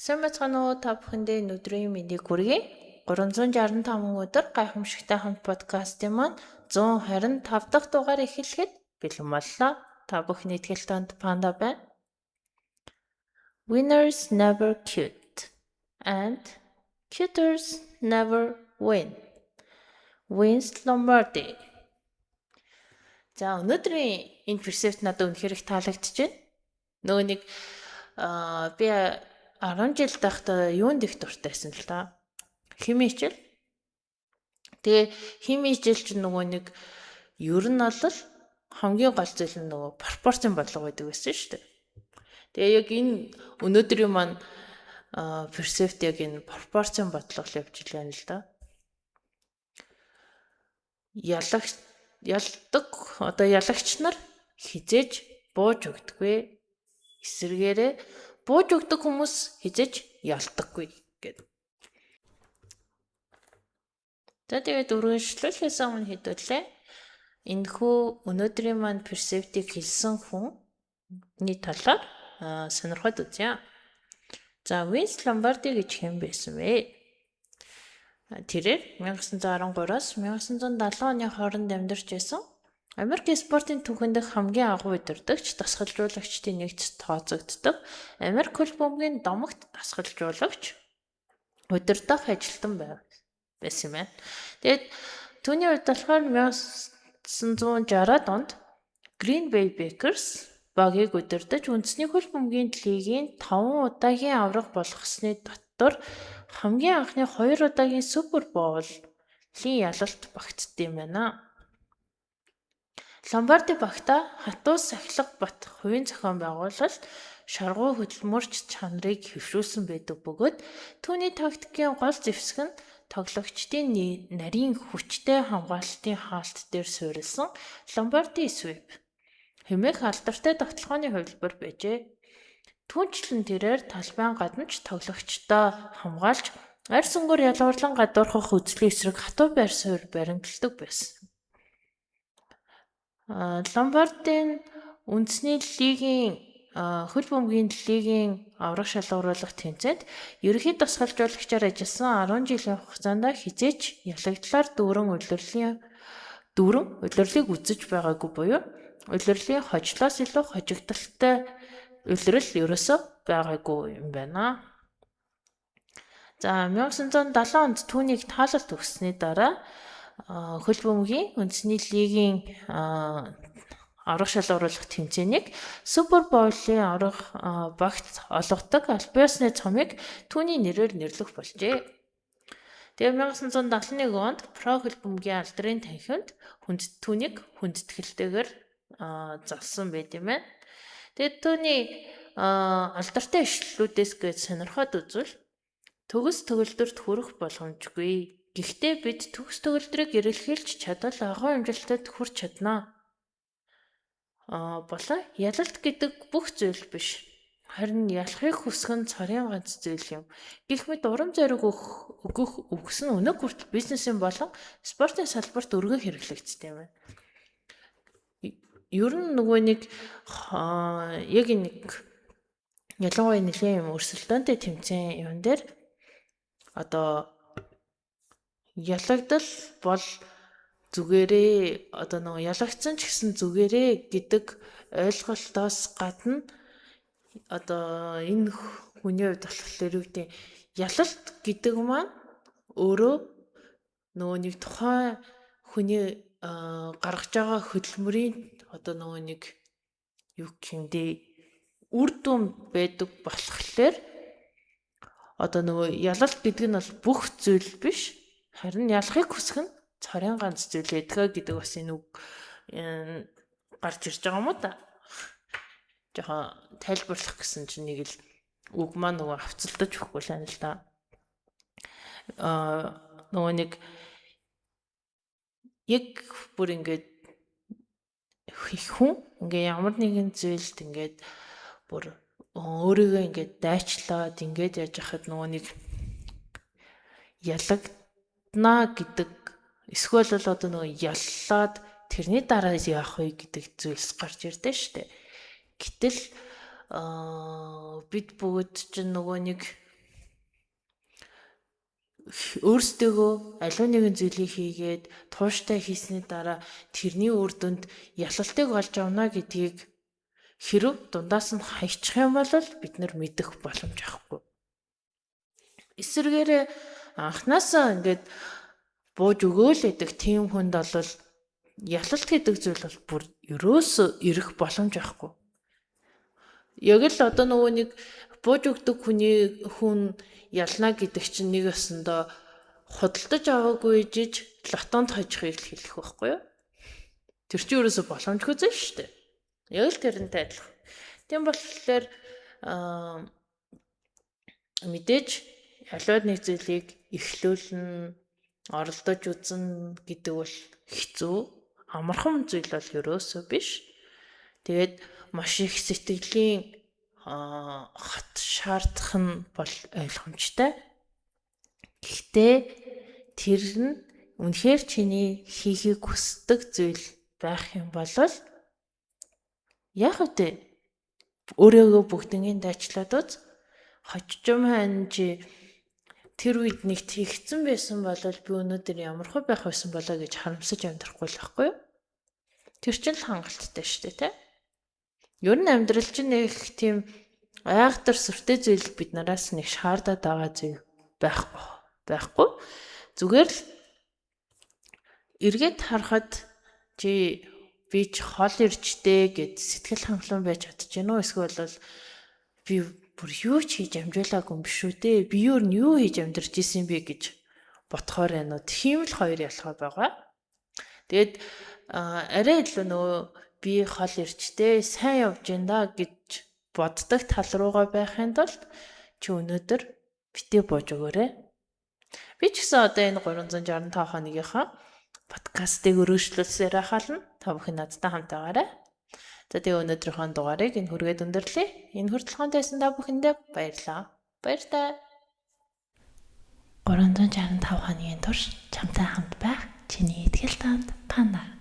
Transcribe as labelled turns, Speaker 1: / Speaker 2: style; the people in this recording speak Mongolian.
Speaker 1: Сайн байцгаана уу та бүхэндээ өнөөдрийн мэндийг хүргэе. 365 өдөр гайхамшигтай хамт подкастын маань 125 дахь дугаар эхлэхэд бэлэн боллоо. Та бүхний итгэлтэнд панда байна. Winners never quit and quitters never win. Vince Lombardi. За өнөөдрийн энэ персепт надад үнэхээр их таалагдчихэв. Нөгөө нэг би 10 жил байхдаа юунд их дуртайсан л та. Хими хичээл. Тэгээ хими хичээл чинь нөгөө нэг ер нь бол хамгийн гол зүйл нь нөгөө пропорцийн бодлого байдаг байсан шүү дээ. Тэгээ яг энэ өнөөдрийн маань персепт яг энэ пропорцийн бодлого л явж илээ л да. Ялагч нар хизээж бууж өгдөггүй. Эсвэргээрээ бууж өгдөг хүмүүс хизээж ялдаггүй гэдэг. За тэгээд үргэлжлүүлэхээс өмнө хэдүүлээ. Энэхүү өнөөдрийн маань персептийг хэлсэн хүний талаар сонирхоод үзье. За Vince Lombardi гэж хэн байсан бэ? Тэрээр 1913-аас 1970 оны хооронд амьдарч байсан. Америкийн спортын түүхэнд хамгийн агуу удирдагч, дасгалжуулагчдын нэгт тооцогддог. Америк хөл бөмбөгийн домогт дасгалжуулагч, удирдах ажилтан байсан юм байна. Тэгээд түүний хувьд болохоор 1960-ад онд Green Bay Packers багийг удирдах үндэсний хөл бөмбөгийн лигийн 5 удаагийн аврах болгосны дотор хамгийн анхны 2 удаагийн Супер Боулын ялалт багтд юм байна. Ломбарди багта хатуу сахилга бат хувийн зохион байгуулалт шаргуу хөдөлмөрч чанарыг хэвшүүлсэн байдаг бөгөөд түүний тактикийн гол зэвсэг нь тоглогчдын нарийн хүчтэй хамгаалалтын хаалт дээр суурилсан Ломбарди Sweep хэмээх алдартай тогтолцооны хувилбар байжээ. Түүнчлэн тэрээр талбайн гадна ч тоглогчдоо хамгаалж арьс өнгөөр ялгуурлан гадуурхах үзлийн эсрэг хатуу байр суурь баримталдаг байсан. Ломбардийн үндэсний лигийн хөл бөмбөгийн лигийн аврах шалгаруулах тэмцээнд ерөнхий дасгалжуулагчаар ажилласан 10 жилийн хугацаанд хизээч ялагдлаар улирлыг үзэж байгаагүй буюу улирлын хожлоос илүү хожигдолтой улирал ерөөсөө байгаагүй юм байна. За 1970 онд түүнийг таалалт өгсөний дараа хөл бөмбөгийн үндэсний лигийн аврах шалгаруулах тэмцээнийг Супер Боулын аврах багт олгодог албаасны цомыг түүний нэрээр нэрлэх болжээ. Тэгээ 1971 онд Про хөл бөмбөгийн алдрын танхимд түүнийг хүндэтгэлтэйгээр залсан байт юм байна. Тэгээд түүний алдартай ишлэлүүдээс гээд сонирхоод үзвэл төгс төгөлдөрт хүрэх боломжгүй. Гэхдээ бид төгс төгөлдрийг эрэлхийлж чадвал агуу амжилтад хүрч чаднаа. Болоо ялалт гэдэг бүх зүйл биш. Харин ялахыг хүсэх нь цорын ганц зүйл юм. Гэх мэт урам зориг өгөх нь өнөө хүртэл бизнесийн болон спортын салбарт өргөн хэрэглэгддэг юм байна. Ер нь нөгөө нэг яг нэг ялангуяа нэлийн өрсөлдөөнтэй тэмцээн юм дээр ялагдал бол зүгээрээ нөгөө ялагдсан ч гэсэн зүгээрээ гэдэг ойлголтоос гадна энэ хүний хувьд болохоор юу гэдэг ялалт гэдэг маань өөрөө нөгөө нэг тухайн хүний гаргаж байгаа хөдөлмөрийн нөгөө нэг юу гэмдээ үр дүн байдаг болохоор нөгөө ялалт гэдэг нь бол бүх зүйл биш. Харин ялахыг хүсэх нь цорын ганц зүйл гэдэг бас энэ үг гарч ирж байгаа юм уу та? Жохоо тайлбарлах гэсэн чинь нэг л үг маань нөгөө авцалдаж өгөхгүй л байна л да. Нөгөө нэг яг бүр ингээд хүн ингээ ямар нэгэн зүйлд ингээд бүр өөрийгөө ингээд дайчлаад ингээд яаж яхад нөгөө нэг ялагднаа гэдэг эсвэл бол нөгөө яллаад тэрний дараа яах вэ гэдэг зүйлс гарч ирдэ штэ. Гэтэл бид бүгд чинь нөгөө нэг өөрсдөө аливаа нэгэн зүйлийг хийгээд тууштай хийсний дараа тэрний үр дүнд ялалтыг олж авна гэдгийг хэрв дундаас нь хаячих юм бол бид нар мэдэх боломж авахгүй. Эсвэргээр анхнаасаа ингээд бууж өгөөл гэдэг тийм хүнд бол ялалт гэдэг зүйл бол бүр ерөөсөө ирэх боломж авахгүй. Яг л одоо нөгөө нэг бууж өгдөг хүн ялна гэдэг чинь нэг өсөндөө худалдаж аваагүй жиж лотонд хожихыг хэлэх байхгүй юу? Тэр чинь ерөөсөө боломжгүй зүйл шүү дээ. Яг л тэрнтэй адилхан. Тийм болохоор мэдээж аливаа нэг зүйлийг эхлүүлнэ, оролдож үзнэ гэдэг бол хэцүү. Амархан зүйл бол ерөөсөө биш. Тэгээд маш их сэтгэлийн хат шаардах нь бол ойлгомжтой. Гэхдээ тэр нь үнэхээр чиний хийхийг хүсдэг зүйл байх юм бол яг үгүй өөрийгөө бүгднийг дайчлаад үз. Хочжим хань чи тэр үед нэг тэгсэн байсан бол би өнөөдөр ямархуу байх байсан болоо гэж харамсаж амьдрахгүй л байхгүй юу? Тэр чинь л хангалттай шүү дээ, тэ? Ер нь амьдрал чинь нэг тийм айхтар сүртэй зүйл бид нараас нэг шаардаад байгаа зүйл байхгүй. Зүгээр л эргээд харахад би ч хол ирчтэй гэд сэтгэл хангалуун байж чадчихэв нөө эсвэл би бүр юу ч хийж амжуулаагүй юм биш үү те. Би юу хийж амьдарч исэн бэ гэж бодохоор байна уу. Тийм л хоёр ялгаа байгаа. Тэгээд арай илүү нөгөө би хол ирчтэй сайн явж байна гэж боддог тал руугаа байхын тулд чи өнөөдөр битээ бууж өгөөрэй. Би ч гэсэн одоо энэ 365 хоногийнхаа подкастыг өргөжлүүлсээр хаална. Та бүхэн надтай хамтаагаарай. За тэгээ өнөөдрийнхөө дугаарыг энэ хүргээд өндөрлөе. Энэ хүртэл хамтайсан та бүхэндээ баярлалаа. Баяртай. 365 хоногийн турш чамтай хамт байх чиний итгэл таанд Панда.